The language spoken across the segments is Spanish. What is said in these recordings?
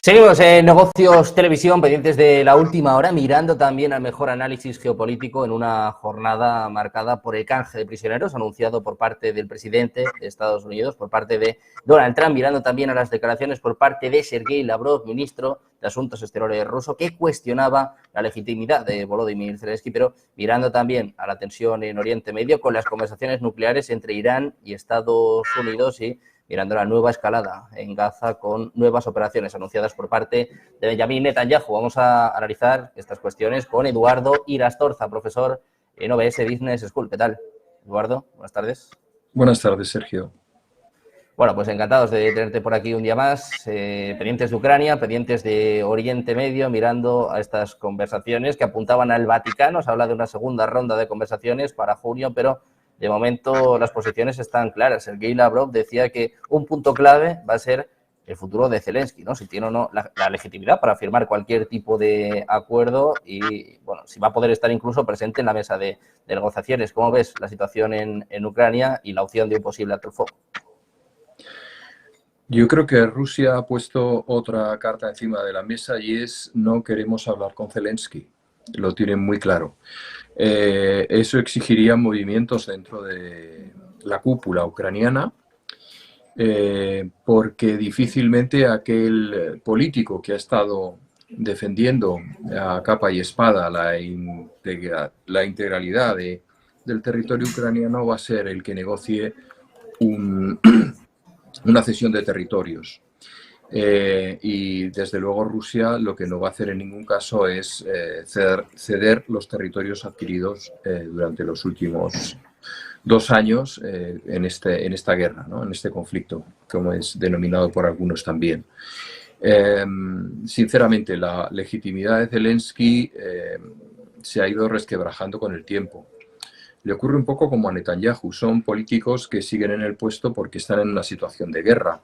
Seguimos en Negocios Televisión, pendientes de la última hora, mirando también al mejor análisis geopolítico en una jornada marcada por el canje de prisioneros anunciado por parte del presidente de Estados Unidos, por parte de Donald Trump, mirando también a las declaraciones por parte de Sergei Lavrov, ministro de Asuntos Exteriores ruso, que cuestionaba la legitimidad de Volodymyr Zelensky, pero mirando también a la tensión en Oriente Medio con las conversaciones nucleares entre Irán y Estados Unidos y mirando la nueva escalada en Gaza con nuevas operaciones anunciadas por parte de Benjamin Netanyahu. Vamos a analizar estas cuestiones con Eduardo Irastorza, profesor en OBS Business School. ¿Qué tal, Eduardo? Buenas tardes. Buenas tardes, Sergio. Bueno, pues encantados de tenerte por aquí un día más, pendientes de Ucrania, pendientes de Oriente Medio, mirando a estas conversaciones que apuntaban al Vaticano. Se habla de una segunda ronda de conversaciones para junio, pero de momento las posiciones están claras. Sergei Lavrov decía que un punto clave va a ser el futuro de Zelensky, ¿no? Si tiene o no la legitimidad para firmar cualquier tipo de acuerdo y, bueno, si va a poder estar incluso presente en la mesa de negociaciones. ¿Cómo ves la situación en Ucrania y la opción de un posible alto el fuego? Yo creo que Rusia ha puesto otra carta encima de la mesa y es no queremos hablar con Zelensky. Lo tienen muy claro. Eso exigiría movimientos dentro de la cúpula ucraniana, porque difícilmente aquel político que ha estado defendiendo a capa y espada la integralidad del territorio ucraniano va a ser el que negocie una cesión de territorios. Y desde luego Rusia lo que no va a hacer en ningún caso es ceder los territorios adquiridos durante los últimos 2 años en esta guerra, ¿no? En este conflicto, como es denominado por algunos también. Sinceramente, la legitimidad de Zelensky se ha ido resquebrajando con el tiempo. Le ocurre un poco como a Netanyahu. Son políticos que siguen en el puesto porque están en una situación de guerra,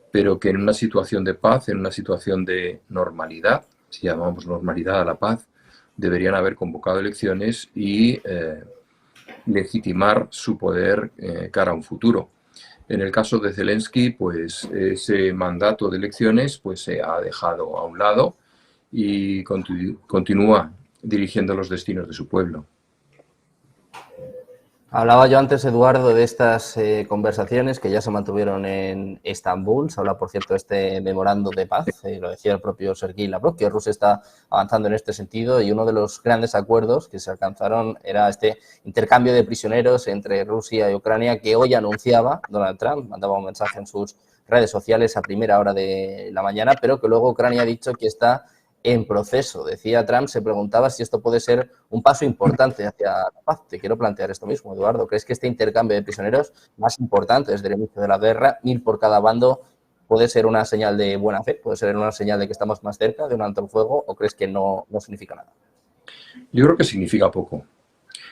pero que en una situación de paz, en una situación de normalidad, si llamamos normalidad a la paz, deberían haber convocado elecciones y legitimar su poder cara a un futuro. En el caso de Zelensky, pues ese mandato de elecciones pues, se ha dejado a un lado y continúa dirigiendo los destinos de su pueblo. Hablaba yo antes, Eduardo, de estas conversaciones que ya se mantuvieron en Estambul. Se habla, por cierto, de este memorando de paz, lo decía el propio Sergei Lavrov, que Rusia está avanzando en este sentido y uno de los grandes acuerdos que se alcanzaron era este intercambio de prisioneros entre Rusia y Ucrania que hoy anunciaba Donald Trump, mandaba un mensaje en sus redes sociales a primera hora de la mañana, pero que luego Ucrania ha dicho que está en proceso. Decía Trump, se preguntaba si esto puede ser un paso importante hacia la paz. Te quiero plantear esto mismo, Eduardo. ¿Crees que este intercambio de prisioneros más importante desde el inicio de la guerra, 1000 por cada bando, puede ser una señal de buena fe? ¿Puede ser una señal de que estamos más cerca de un alto el fuego? ¿O crees que no significa nada? Yo creo que significa poco.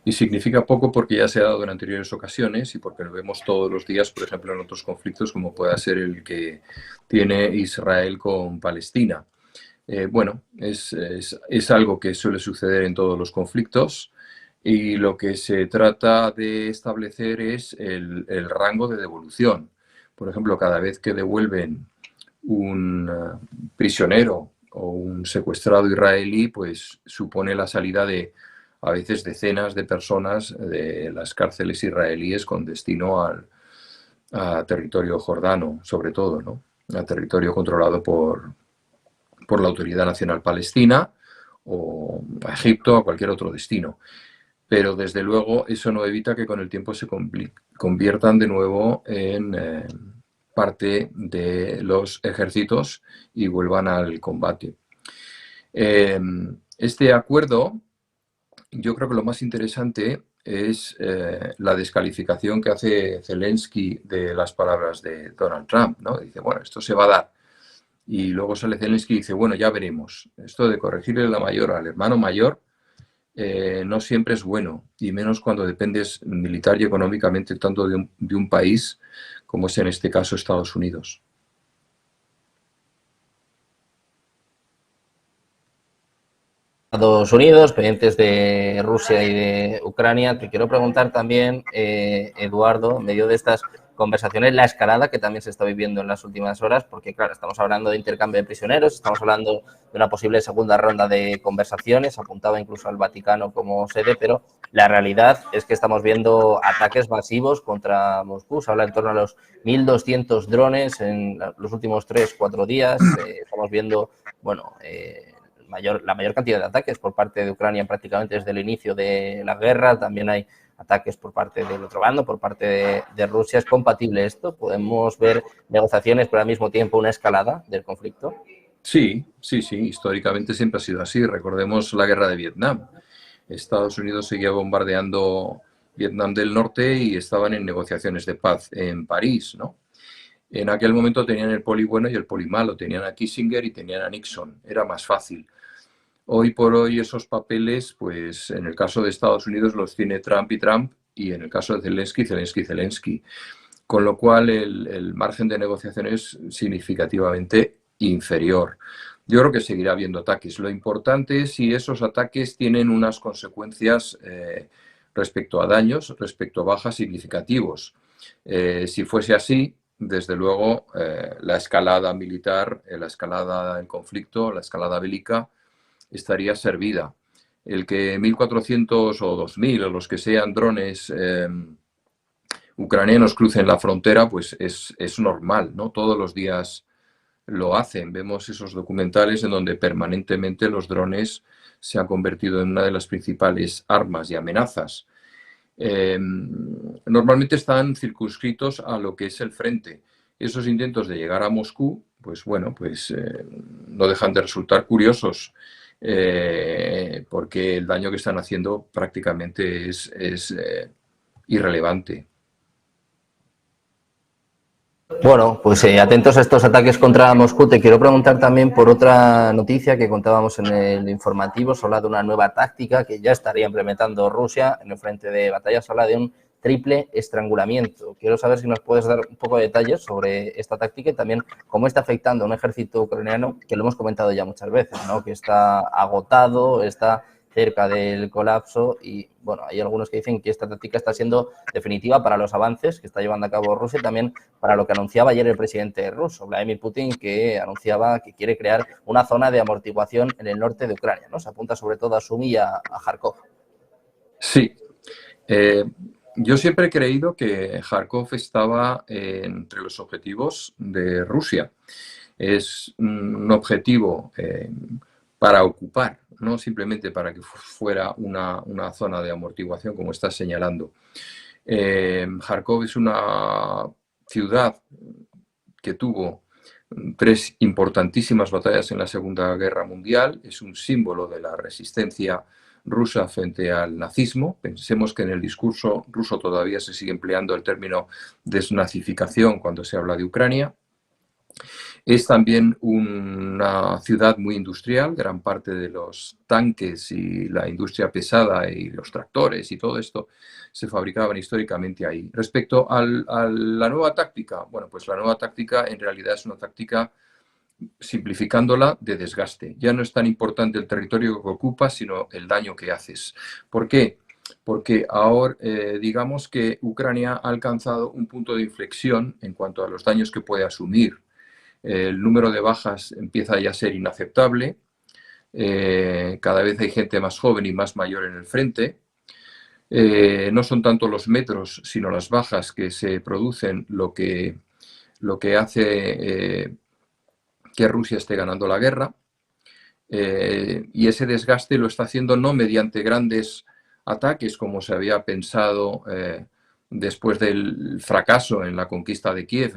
Y significa poco porque ya se ha dado en anteriores ocasiones y porque lo vemos todos los días, por ejemplo, en otros conflictos como pueda ser el que tiene Israel con Palestina. Bueno, es algo que suele suceder en todos los conflictos y lo que se trata de establecer es el rango de devolución. Por ejemplo, cada vez que devuelven un prisionero o un secuestrado israelí, pues supone la salida de a veces decenas de personas de las cárceles israelíes con destino a territorio jordano, sobre todo, ¿no? A territorio controlado por la Autoridad Nacional Palestina o a Egipto, a cualquier otro destino. Pero desde luego eso no evita que con el tiempo se conviertan de nuevo en parte de los ejércitos y vuelvan al combate. Este acuerdo, yo creo que lo más interesante es la descalificación que hace Zelensky de las palabras de Donald Trump, ¿no? Dice, bueno, esto se va a dar. Y luego sale Zelensky y dice, bueno, ya veremos. Esto de corregirle la mayor al hermano mayor no siempre es bueno, y menos cuando dependes militar y económicamente tanto de un país como es en este caso Estados Unidos. Estados Unidos, pendientes de Rusia y de Ucrania. Te quiero preguntar también, Eduardo, en medio de estas conversaciones la escalada que también se está viviendo en las últimas horas, porque claro, estamos hablando de intercambio de prisioneros, estamos hablando de una posible segunda ronda de conversaciones, apuntaba incluso al Vaticano como sede, pero la realidad es que estamos viendo ataques masivos contra Moscú. Se habla en torno a los 1.200 drones en los últimos 3-4 días. Estamos viendo, bueno, la mayor cantidad de ataques por parte de Ucrania prácticamente desde el inicio de la guerra. También hay ataques por parte del otro bando, por parte de Rusia. ¿Es compatible esto? ¿Podemos ver negociaciones, pero al mismo tiempo una escalada del conflicto? Sí, sí, sí, históricamente siempre ha sido así. Recordemos la guerra de Vietnam. Estados Unidos seguía bombardeando Vietnam del Norte y estaban en negociaciones de paz en París, ¿no? En aquel momento tenían el poli bueno y el poli malo, tenían a Kissinger y tenían a Nixon, era más fácil. Hoy por hoy esos papeles, pues en el caso de Estados Unidos los tiene Trump y Trump, y en el caso de Zelensky, Zelensky y Zelensky. Con lo cual el margen de negociación es significativamente inferior. Yo creo que seguirá habiendo ataques. Lo importante es si esos ataques tienen unas consecuencias respecto a daños, respecto a bajas significativos. Si fuese así, desde luego, la escalada militar, la escalada del conflicto, la escalada bélica, estaría servida. El que 1.400 o 2.000 o los que sean drones ucranianos crucen la frontera, pues es normal, ¿no? Todos los días lo hacen. Vemos esos documentales en donde permanentemente los drones se han convertido en una de las principales armas y amenazas. Normalmente están circunscritos a lo que es el frente. Esos intentos de llegar a Moscú, pues bueno, pues no dejan de resultar curiosos, porque el daño que están haciendo prácticamente es irrelevante. Bueno, pues atentos a estos ataques contra Moscú. Te quiero preguntar también por otra noticia que contábamos en el informativo. Se habla de una nueva táctica que ya estaría implementando Rusia en el frente de batalla. Se habla de un triple estrangulamiento. Quiero saber si nos puedes dar un poco de detalles sobre esta táctica y también cómo está afectando a un ejército ucraniano que lo hemos comentado ya muchas veces, ¿no? Que está agotado, está cerca del colapso y, bueno, hay algunos que dicen que esta táctica está siendo definitiva para los avances que está llevando a cabo Rusia y también para lo que anunciaba ayer el presidente ruso, Vladimir Putin, que anunciaba que quiere crear una zona de amortiguación en el norte de Ucrania, ¿no? Se apunta sobre todo a Sumy y a Kharkov. Sí. Yo siempre he creído que Kharkov estaba entre los objetivos de Rusia. Es un objetivo para ocupar, no simplemente para que fuera una zona de amortiguación, como estás señalando. Kharkov es una ciudad que tuvo 3 importantísimas batallas en la Segunda Guerra Mundial, es un símbolo de la resistencia rusa frente al nazismo. Pensemos que en el discurso ruso todavía se sigue empleando el término desnazificación cuando se habla de Ucrania. Es también una ciudad muy industrial, gran parte de los tanques y la industria pesada y los tractores y todo esto se fabricaban históricamente ahí. Respecto a la nueva táctica, bueno, pues la nueva táctica en realidad es una táctica, simplificándola, de desgaste. Ya no es tan importante el territorio que ocupas, sino el daño que haces. ¿Por qué? Porque ahora digamos que Ucrania ha alcanzado un punto de inflexión en cuanto a los daños que puede asumir. El número de bajas empieza ya a ser inaceptable. Cada vez hay gente más joven y más mayor en el frente. No son tanto los metros, sino las bajas que se producen lo que hace que Rusia esté ganando la guerra. Y ese desgaste lo está haciendo no mediante grandes ataques, como se había pensado después del fracaso en la conquista de Kiev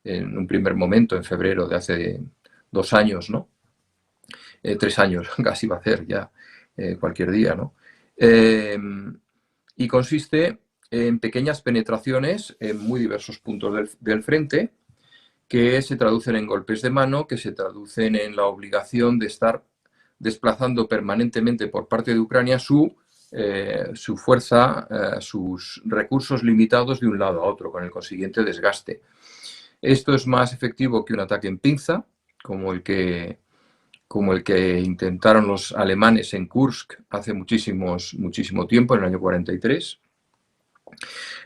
en un primer momento, en febrero de hace 2 años, ¿no? 3 años, casi va a ser ya cualquier día, ¿no? Y consiste en pequeñas penetraciones en muy diversos puntos del frente, que se traducen en golpes de mano, que se traducen en la obligación de estar desplazando permanentemente por parte de Ucrania su fuerza, sus recursos limitados de un lado a otro, con el consiguiente desgaste. Esto es más efectivo que un ataque en pinza, como el que intentaron los alemanes en Kursk hace muchísimo tiempo, en el año 43.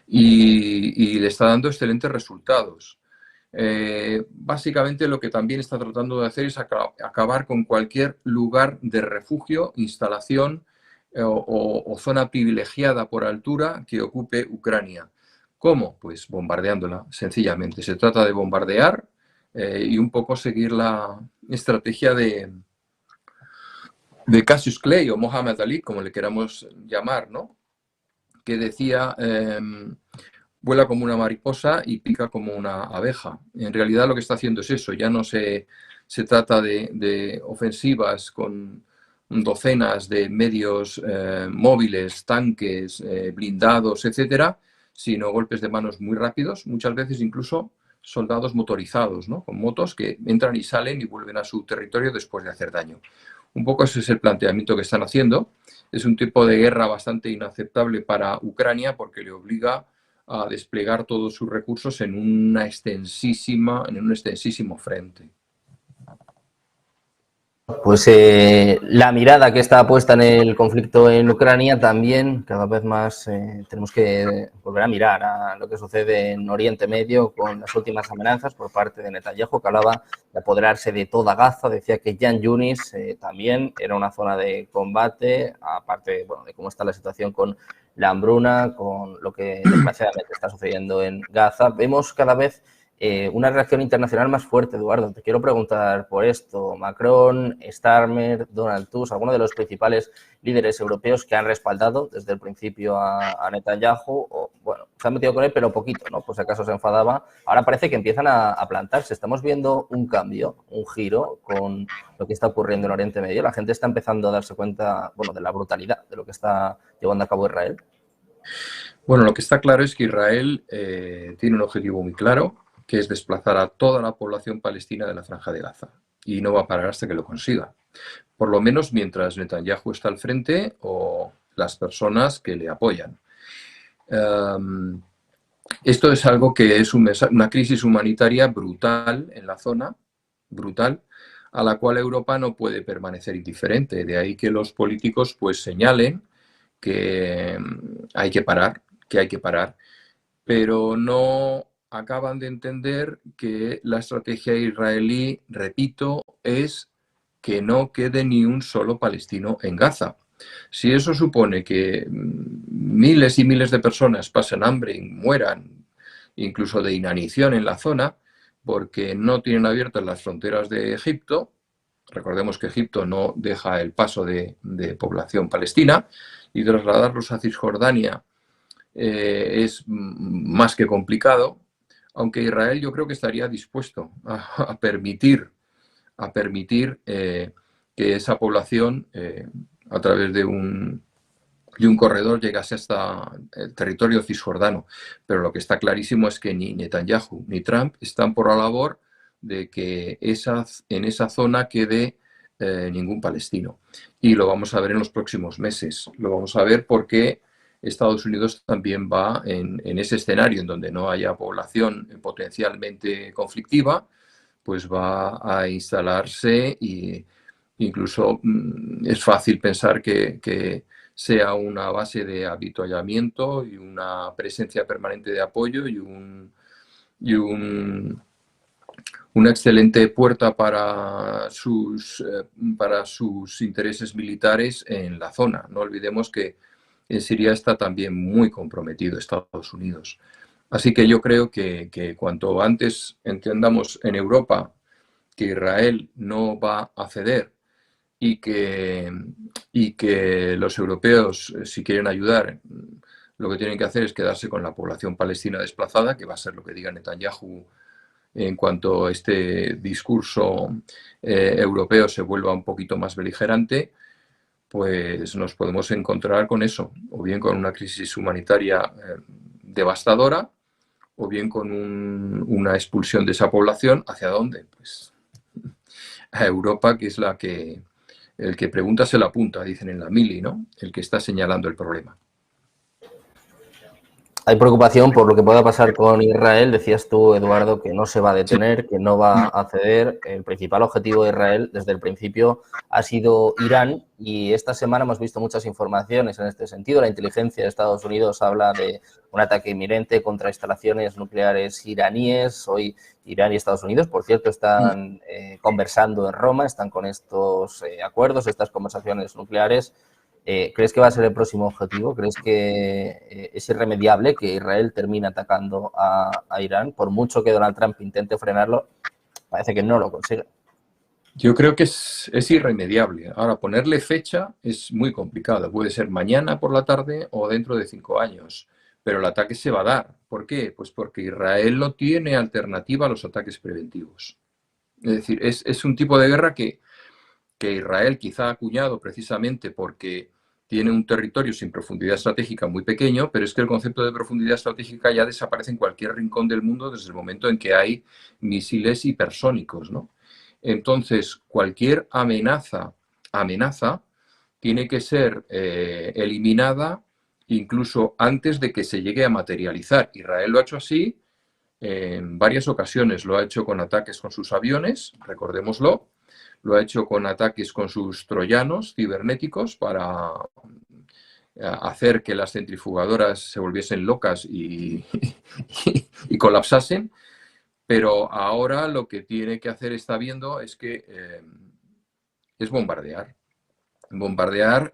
y le está dando excelentes resultados. Básicamente lo que también está tratando de hacer es acabar con cualquier lugar de refugio, instalación o zona privilegiada por altura que ocupe Ucrania. ¿Cómo? Pues bombardeándola, sencillamente. Se trata de bombardear y un poco seguir la estrategia de Cassius Clay o Mohamed Ali, como le queramos llamar, ¿no? Que decía, vuela como una mariposa y pica como una abeja. En realidad lo que está haciendo es eso, ya no se trata de ofensivas con docenas de medios móviles, tanques, blindados, etcétera, sino golpes de manos muy rápidos, muchas veces incluso soldados motorizados, ¿no? Con motos que entran y salen y vuelven a su territorio después de hacer daño. Un poco ese es el planteamiento que están haciendo. Es un tipo de guerra bastante inaceptable para Ucrania porque le obliga a desplegar todos sus recursos en un extensísimo frente. Pues la mirada que está puesta en el conflicto en Ucrania también cada vez más tenemos que volver a mirar a lo que sucede en Oriente Medio con las últimas amenazas por parte de Netanyahu, que hablaba de apoderarse de toda Gaza. Decía que Jan Yunis también era una zona de combate, aparte bueno, de cómo está la situación con la hambruna, con lo que desgraciadamente está sucediendo en Gaza. Vemos cada vez una reacción internacional más fuerte, Eduardo. Te quiero preguntar por esto. Macron, Starmer, Donald Tusk, algunos de los principales líderes europeos que han respaldado desde el principio a Netanyahu, o bueno, se han metido con él, pero poquito, ¿no? Pues si acaso se enfadaba. Ahora parece que empiezan a plantarse. Estamos viendo un cambio, un giro con lo que está ocurriendo en Oriente Medio. La gente está empezando a darse cuenta, bueno, de la brutalidad de lo que está llevando a cabo Israel. Bueno, lo que está claro es que Israel tiene un objetivo muy claro, que es desplazar a toda la población palestina de la Franja de Gaza. Y no va a parar hasta que lo consiga. Por lo menos mientras Netanyahu está al frente o las personas que le apoyan. Esto es algo que es una crisis humanitaria brutal en la zona, brutal, a la cual Europa no puede permanecer indiferente. De ahí que los políticos pues señalen que hay que parar, pero no acaban de entender que la estrategia israelí, repito, es que no quede ni un solo palestino en Gaza. Si eso supone que miles y miles de personas pasen hambre y mueran, incluso de inanición en la zona, porque no tienen abiertas las fronteras de Egipto, recordemos que Egipto no deja el paso de población palestina, y trasladarlos a Cisjordania es más que complicado, aunque Israel yo creo que estaría dispuesto a permitir que esa población, a través de un corredor, llegase hasta el territorio cisjordano. Pero lo que está clarísimo es que ni Netanyahu ni Trump están por la labor de que en esa zona quede ningún palestino. Y lo vamos a ver en los próximos meses. Lo vamos a ver porque Estados Unidos también va en ese escenario en donde no haya población potencialmente conflictiva, pues va a instalarse y incluso es fácil pensar que sea una base de avituallamiento y una presencia permanente de apoyo y una excelente puerta para sus intereses militares en la zona. No olvidemos que en Siria está también muy comprometido Estados Unidos. Así que yo creo que cuanto antes entendamos en Europa que Israel no va a ceder y que los europeos, si quieren ayudar, lo que tienen que hacer es quedarse con la población palestina desplazada, que va a ser lo que diga Netanyahu en cuanto este discurso europeo se vuelva un poquito más beligerante, pues nos podemos encontrar con eso, o bien con una crisis humanitaria devastadora, o bien con una expulsión de esa población. ¿Hacia dónde? Pues a Europa, que es el que pregunta se la apunta, dicen en la mili, ¿no? El que está señalando el problema. Hay preocupación por lo que pueda pasar con Israel. Decías tú, Eduardo, que no se va a Sí. detener, que no va a ceder. El principal objetivo de Israel desde el principio ha sido Irán y esta semana hemos visto muchas informaciones en este sentido. La inteligencia de Estados Unidos habla de un ataque inminente contra instalaciones nucleares iraníes. Hoy Irán y Estados Unidos, por cierto, están conversando en Roma, están con estos acuerdos, estas conversaciones nucleares. ¿Crees que va a ser el próximo objetivo? ¿Crees que es irremediable que Israel termine atacando a Irán? Por mucho que Donald Trump intente frenarlo, parece que no lo consigue. Yo creo que es irremediable. Ahora, ponerle fecha es muy complicado. Puede ser mañana por la tarde o dentro de 5 años. Pero el ataque se va a dar. ¿Por qué? Pues porque Israel no tiene alternativa a los ataques preventivos. Es decir, es un tipo de guerra que Israel quizá ha acuñado precisamente porque tiene un territorio sin profundidad estratégica muy pequeño, pero es que el concepto de profundidad estratégica ya desaparece en cualquier rincón del mundo desde el momento en que hay misiles hipersónicos, ¿no? Entonces, cualquier amenaza tiene que ser eliminada incluso antes de que se llegue a materializar. Israel lo ha hecho así en varias ocasiones. Lo ha hecho con ataques con sus aviones, recordémoslo. Lo ha hecho con ataques con sus troyanos cibernéticos para hacer que las centrifugadoras se volviesen locas y colapsasen. Pero ahora lo que tiene que hacer, está viendo, es que es bombardear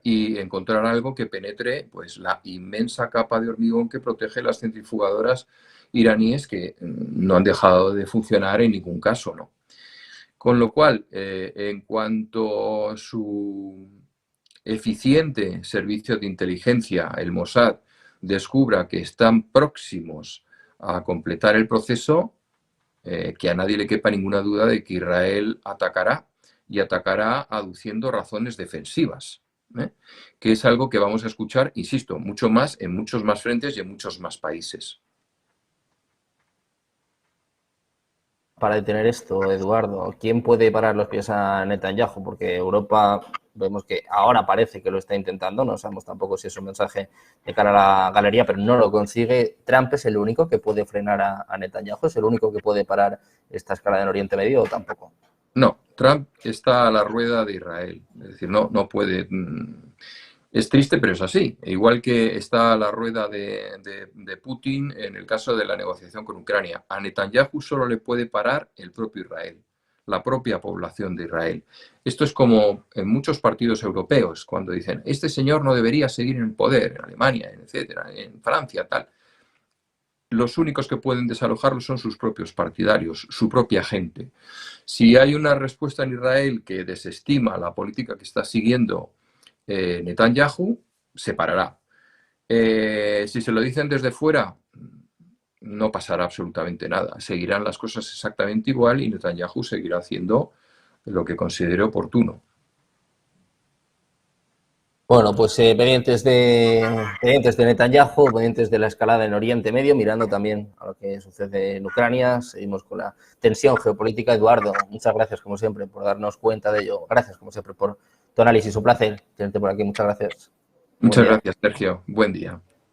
y encontrar algo que penetre pues la inmensa capa de hormigón que protege las centrifugadoras iraníes, que no han dejado de funcionar en ningún caso, ¿no? Con lo cual, en cuanto a su eficiente servicio de inteligencia, el Mossad, descubra que están próximos a completar el proceso, que a nadie le quepa ninguna duda de que Israel atacará y atacará aduciendo razones defensivas, que es algo que vamos a escuchar, insisto, mucho más en muchos más frentes y en muchos más países. Para detener esto, Eduardo, ¿quién puede parar los pies a Netanyahu? Porque Europa vemos que ahora parece que lo está intentando, no sabemos tampoco si es un mensaje de cara a la galería, pero no lo consigue. ¿Trump es el único que puede frenar a Netanyahu? ¿Es el único que puede parar esta escalada en Oriente Medio o tampoco? No, Trump está a la rueda de Israel, es decir, no puede. Es triste, pero es así. Igual que está a la rueda de Putin en el caso de la negociación con Ucrania. A Netanyahu solo le puede parar el propio Israel, la propia población de Israel. Esto es como en muchos partidos europeos, cuando dicen, este señor no debería seguir en el poder, en Alemania, etcétera, en Francia, tal. Los únicos que pueden desalojarlo son sus propios partidarios, su propia gente. Si hay una respuesta en Israel que desestima la política que está siguiendo Netanyahu, se parará. Si se lo dicen desde fuera, no pasará absolutamente nada. Seguirán las cosas exactamente igual y Netanyahu seguirá haciendo lo que considere oportuno. Bueno, pues pendientes de Netanyahu, pendientes de la escalada en Oriente Medio, mirando también a lo que sucede en Ucrania. Seguimos con la tensión geopolítica. Eduardo, muchas gracias como siempre por darnos cuenta de ello. Gracias como siempre por tu análisis. Un placer tenerte por aquí. Muchas gracias. Muchas gracias, Sergio. Buen día.